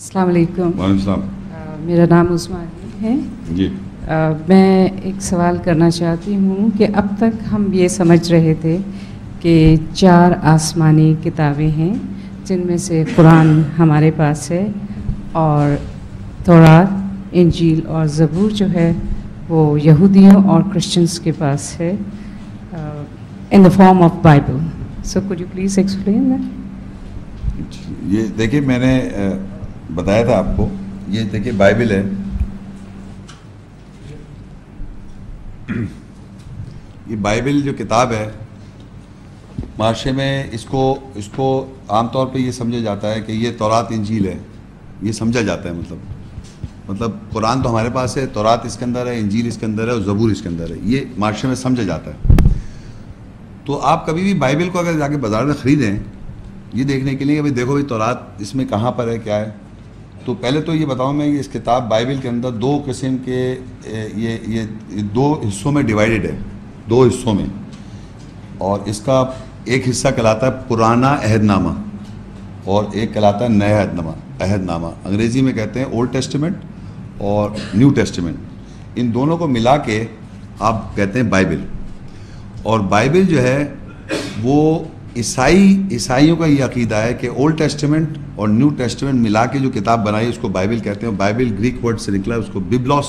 السلام علیکم. وعلیکم السلام. میرا نام عثمان ہے جی. میں ایک سوال کرنا چاہتی ہوں کہ اب تک ہم یہ سمجھ رہے تھے کہ 4 آسمانی کتابیں ہیں جن میں سے قرآن ہمارے پاس ہے اور تورات، انجیل اور زبور جو ہے وہ یہودیوں اور کرسچنس کے پاس ہے in the form of Bible. So could you please explain that? یہ دیکھیے میں نے بتایا تھا آپ کو، یہ دیکھیے بائبل ہے، یہ بائبل جو کتاب ہے معاشرے میں اس کو عام طور پہ یہ سمجھا جاتا ہے کہ یہ تورات انجیل ہے، یہ سمجھا جاتا ہے. مطلب قرآن تو ہمارے پاس ہے، تورات اس کے اندر ہے، انجیل اس کے اندر ہے اور زبور اس کے اندر ہے، یہ معاشرے میں سمجھا جاتا ہے. تو آپ کبھی بھی بائبل کو اگر جا کے بازار میں خریدیں یہ دیکھنے کے لیے کہ بھائی دیکھو بھائی تورات اس میں کہاں پر ہے، کیا ہے، تو پہلے تو یہ بتاؤں میں کہ اس کتاب بائبل کے اندر 2 قسم کے یہ 2 حصوں میں ڈیوائیڈڈ ہے، 2 حصوں میں. اور اس کا ایک حصہ کہلاتا ہے پرانا عہد نامہ اور ایک کہلاتا ہے نیا عہد نامہ. انگریزی میں کہتے ہیں اولڈ ٹیسٹمنٹ اور نیو ٹیسٹمنٹ. ان دونوں کو ملا کے آپ کہتے ہیں بائبل. اور بائبل جو ہے وہ عیسائیوں کا یہ عقیدہ ہے کہ اولڈ ٹیسٹمنٹ اور نیو ٹیسٹمنٹ ملا کے جو کتاب بنائی اس کو بائبل کہتے ہیں. بائبل گریک ورڈ سے نکلا ہے، اس کو ببلوس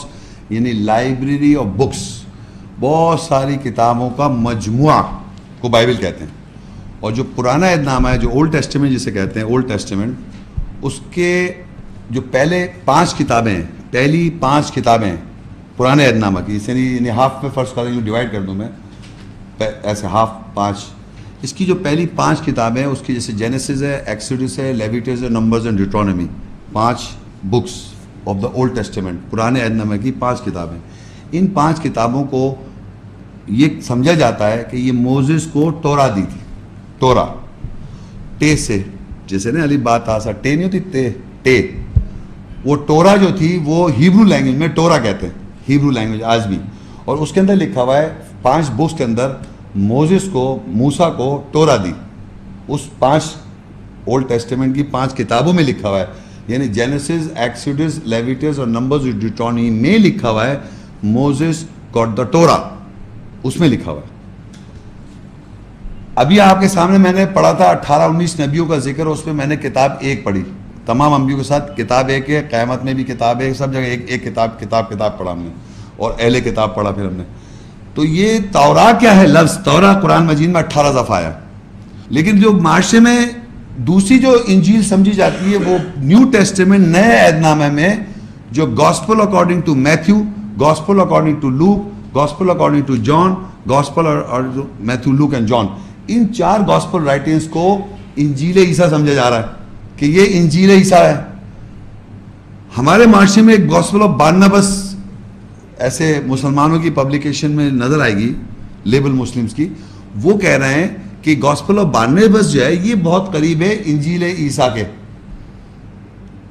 یعنی لائبریری آف بکس، بہت ساری کتابوں کا مجموعہ کو بائبل کہتے ہیں. اور جو پرانا عہد نامہ ہے، جو اولڈ ٹیسٹمنٹ جسے کہتے ہیں اولڈ ٹیسٹمنٹ، اس کے جو پہلے 5 کتابیں ہیں، پہلی 5 کتابیں ہیں پرانے عہد نامہ کی، یعنی ہاف میں فرض کر دیں، ڈیوائڈ کر دوں میں ایسے ہاف 5، اس کی جو پہلی 5 کتابیں ہیں اس کی جیسے جینیسس ہے، ایکسوڈس ہے، لیویٹس ہے، Numbers and Deuteronomy, 5 books of the Old Testament, پرانے عہد نامہ کی 5 کتابیں. ان 5 کتابوں کو یہ سمجھا جاتا ہے کہ یہ موزس کو تورا دی تھی. تورا ٹے سے، جیسے نا علی بات آسا ٹے نہیں ہوتی، ٹے، وہ تورا جو تھی وہ ہیبرو لینگویج میں تورا کہتے ہیں، ہیبرو لینگویج آج بھی. اور اس کے اندر لکھا ہوا ہے 5 بکس کے اندر موزس کو، موسیٰ کو تورا دی. اس 5 اولڈ ٹیسٹمنٹ کی 5 کتابوں میں لکھا ہوا ہے، یعنی جینیسس، ایکسوڈس، لیویٹس اور نمبرز اور ڈیوٹرونومی میں لکھا ہوا ہے موزس گاٹ دا تورا، اس میں لکھا ہوا ہے. ابھی آپ کے سامنے میں نے پڑھا تھا 18-19 نبیوں کا ذکر، اس میں نے کتاب 1 پڑھی، تمام انبیاء کے ساتھ کتاب 1 ہے، قیامت میں بھی کتاب 1، سب جگہ ایک کتاب پڑھا ہم نے، اور اہل کتاب پڑھا پھر ہم نے. تو یہ تورا کیا ہے؟ لفظ تورا قرآن مجید میں 18 دفعہ آیا. لیکن جو معاشرے میں دوسری جو انجیل سمجھی جاتی ہے وہ نیو ٹیسٹمنٹ، نئے عہد نامہ میں جو gospel according to Matthew, gospel according to Luke, gospel according to John, gospel اور میتھیو، لوک اینڈ جان، ان 4 گاسپل رائٹنگز کو انجیل عیسیٰ سمجھا جا رہا ہے کہ یہ انجیل عیسیٰ ہے. ہمارے معاشرے میں ایک گاسپل آف بارناباس ایسے مسلمانوں کی پبلیکیشن میں نظر آئے گی، لیبل مسلمز کی، وہ کہہ رہے ہیں کہ گاسپل آف بارناباس جو ہے یہ بہت قریب ہے انجیل عیسیٰ کے.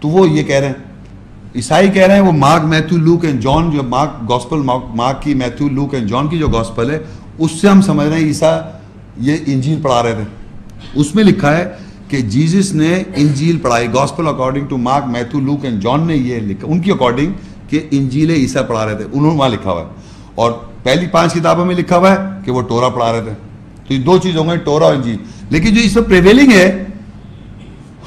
تو وہ یہ کہہ رہے ہیں، عیسائی کہہ رہے ہیں وہ Mark, Matthew, Luke and John, جو گاسپل مارک کی، میتھیو، لوک اینڈ جان کی جو گاسپل ہے اس سے ہم سمجھ رہے ہیں عیسیٰ یہ انجیل پڑھا رہے تھے. اس میں لکھا ہے کہ جیزس نے انجیل پڑھائی، gospel according to Mark, Matthew, Luke and John نے یہ لکھا، ان کی اکارڈنگ کہ انجیل عیسیٰ پڑھا رہے تھے، انہوں نے وہاں لکھا ہوا ہے. اور پہلی 5 کتابوں میں لکھا ہوا ہے کہ وہ تورا پڑھا رہے تھے. تو یہ 2 چیز ہوں گے، تورا اور انجیل. لیکن جو اس میں پریویلنگ ہے،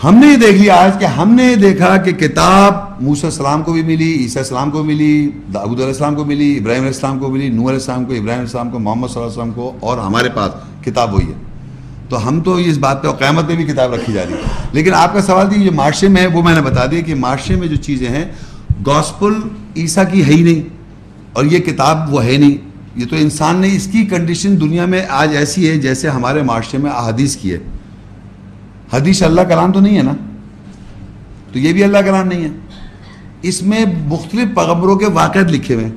ہم نے یہ دیکھ لیا آج کہ ہم نے دیکھا کہ کتاب موسیٰ السلام کو بھی ملی، عیسیٰ السلام کو ملی، داؤد علیہ السلام کو ملی، ابراہیم علیہ السلام کو ملی، نوح علیہ السلام کو، ابراہیم علیہ السلام کو، محمد صلی اللہ علیہ وسلم کو، اور ہمارے پاس کتاب وہی ہے. تو ہم تو اس بات پہ قیامت میں بھی کتاب رکھی جا رہی ہے. لیکن آپ کا سوال تھی جو معاشرے میں ہے وہ میں نے بتا دیا کہ معاشرے میں جو چیزیں ہیں گاسپل عیسیٰ کی ہے ہی نہیں، اور یہ کتاب وہ ہے نہیں. یہ تو انسان نے، اس کی کنڈیشن دنیا میں آج ایسی ہے جیسے ہمارے معاشرے میں احادیث کی ہے. حدیث اللہ کلام تو نہیں ہے نا، تو یہ بھی اللہ کلام نہیں ہے. اس میں مختلف پیغمبروں کے واقعات لکھے ہوئے ہیں.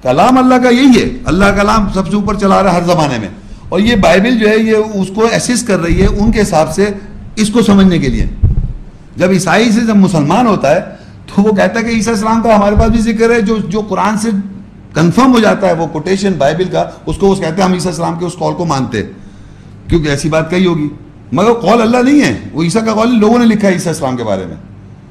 کلام اللہ کا یہی ہے، اللہ کلام سب سے اوپر چلا رہا ہے ہر زمانے میں. اور یہ بائبل جو ہے یہ اس کو اسسٹ کر رہی ہے ان کے حساب سے اس کو سمجھنے کے لیے. جب عیسائی سے جب مسلمان ہوتا ہے تو وہ کہتا ہے کہ عیسیٰ السلام کا ہمارے پاس بھی ذکر ہے، جو قرآن سے کنفرم ہو جاتا ہے، وہ کوٹیشن بائبل کا، اس کو کہتے ہیں ہم عیسیٰ السلام کے اس قول کو مانتے ہیں، کیونکہ ایسی بات کہی ہوگی. مگر قول اللہ نہیں ہے، وہ عیسیٰ کا قول لوگوں نے لکھا ہے عیسیٰ السلام کے بارے میں.